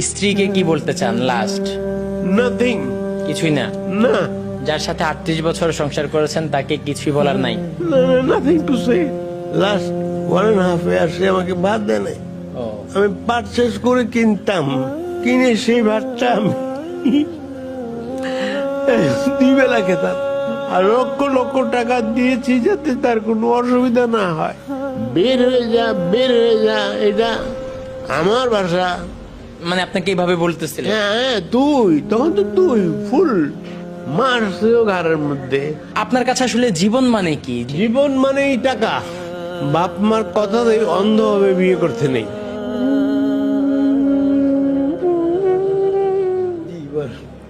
স্ত্রীকে কি বলতে চান লাস্ট? নাথিং। কিছুই না? না, যার সাথে 38 বছর সংসার করেছেন তাকে কিছুই বলার নাই? Nothing to say. লাস্ট 1.5 ইয়ার সে আমাকে ভাত দেয় নাই। ও, আমি পারচেস করে কিনতাম, কিনে সেই ভাতটা আমি 2 বেলা খেতাম। আর লক্ষ লক্ষ টাকা দিয়েছি যাতে তার কোনো অসুবিধা না হয়। বের হয়ে যা, বের হয়ে যা, এটা আমার ভাষা। মানে আপনাকে এইভাবে বলতেছিলেন? হ্যাঁ, তুই তখন তো তুই ফুল মারছেও ঘরের মধ্যে। আপনার কাছে আসলে জীবন মানে কি? জীবন মানেই টাকা। বাপ মার কথাতেই অন্ধভাবে বিয়ে করতে নেই।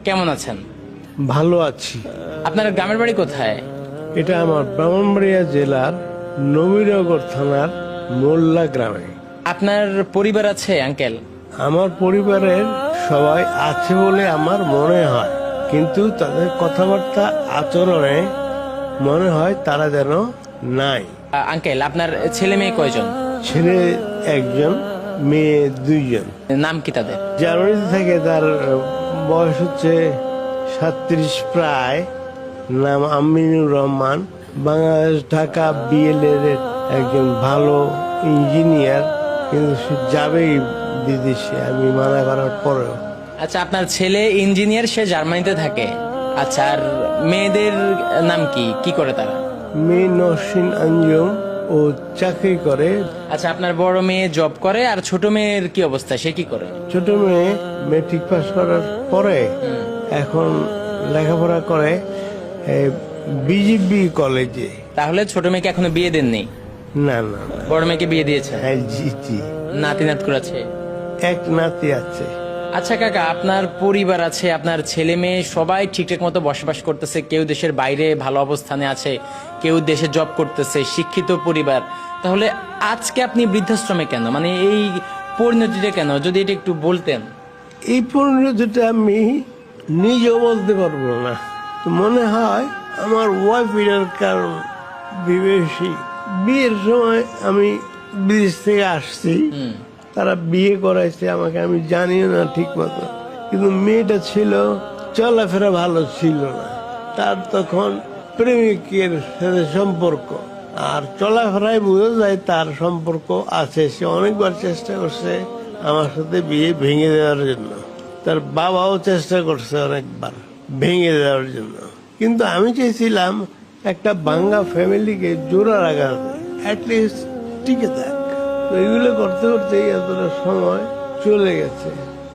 কেমন আছেন? ভালো আছি। আপনার গ্রামের বাড়ি কোথায়? এটা আমার ব্রাহ্মণবাড়িয়া জেলার নবীনগর থানার মোল্লা গ্রামে। আপনার পরিবার আছে আঙ্কেল? আমার পরিবারের সবাই আছে বলে আমার মনে হয়, কিন্তু তাদের কথাবার্তা আচরণে মনে হয় তারা যেন নাই। আঙ্কেল, আপনার ছেলে মেয়ে কয়জন? ছেলে 1জন, মেয়ে 2জন। নাম কি তাদের? জানুয়ারিতে থেকে তার বয়স হচ্ছে 37 প্রায়। নাম আমিনুর রহমান। বাংলাদেশ ঢাকা বিএলএর একজন ভালো ইঞ্জিনিয়ার, কিন্তু সে যাবেই বিদেশে আমি মানা করার পরেও। আচ্ছা, আপনার ছেলে ইঞ্জিনিয়ার, সে জার্মানিতে থাকে। আচ্ছা, আর মেয়েদের নাম কি, কি করে তারা? মেয়ে নসরিন আঞ্জুম, ও চাকরি করে। আচ্ছা, আপনার বড় মেয়ে জব করে, আর ছোট মেয়ের কি অবস্থা, সে কি করে? ছোট মেয়ে মেট্রিক পাস করার পরে এখন লেখাপড়া করে বিজিবি কলেজে। তাহলে ছোট মেয়েকে এখনো বিয়ে দেননি? না না না। বড় মেয়েকে বিয়ে দিয়েছে? হ্যাঁ, জি জি। নাতি নাত করেছে? এক নাতি আছে। আচ্ছা কাকা, আপনার পরিবার আছে, আপনার ছেলে মেয়ে সবাই ঠিকঠাক মতো বসবাস করতেছে, কেউ দেশের বাইরে ভালো অবস্থানে আছে, কেউ দেশে জব করতেছে, শিক্ষিত পরিবার। তাহলে আজকে আপনি বৃদ্ধাশ্রমে কেন? মানে এই পরিণতিটা কেন, যদি এটা একটু বলতেন। এই পরিণতিটা আমি নিজেও বলতে পারবো না। তো মনে হয় আমার ওয়াইফ এর কারণ বিদেশি। বিয়ের সময় আমি বিদেশ থেকে আসছি, তারা বিয়ে করাইছে আমাকে, আমি জানিও না ঠিক মতো। কিন্তু মেয়েটা ছিল, চলাফেরা ভালো ছিল না। তার তখন প্রেমিকের সাথে সম্পর্ক, আর চলাফেরায় বোঝা যায় তার সম্পর্ক আছে। সে অনেকবার চেষ্টা করছে আমার সাথে বিয়ে ভেঙে দেওয়ার জন্য। তার বাবাও চেষ্টা করছে অনেকবার ভেঙে দেওয়ার জন্য, কিন্তু আমি চেয়েছিলাম একটা ভাঙ্গা ফ্যামিলিকে জোড়া লাগাতে, অ্যাটলিস্ট টিকে থাক। তো এগুলো করতে করতেই এতটা সময় চলে গেছে।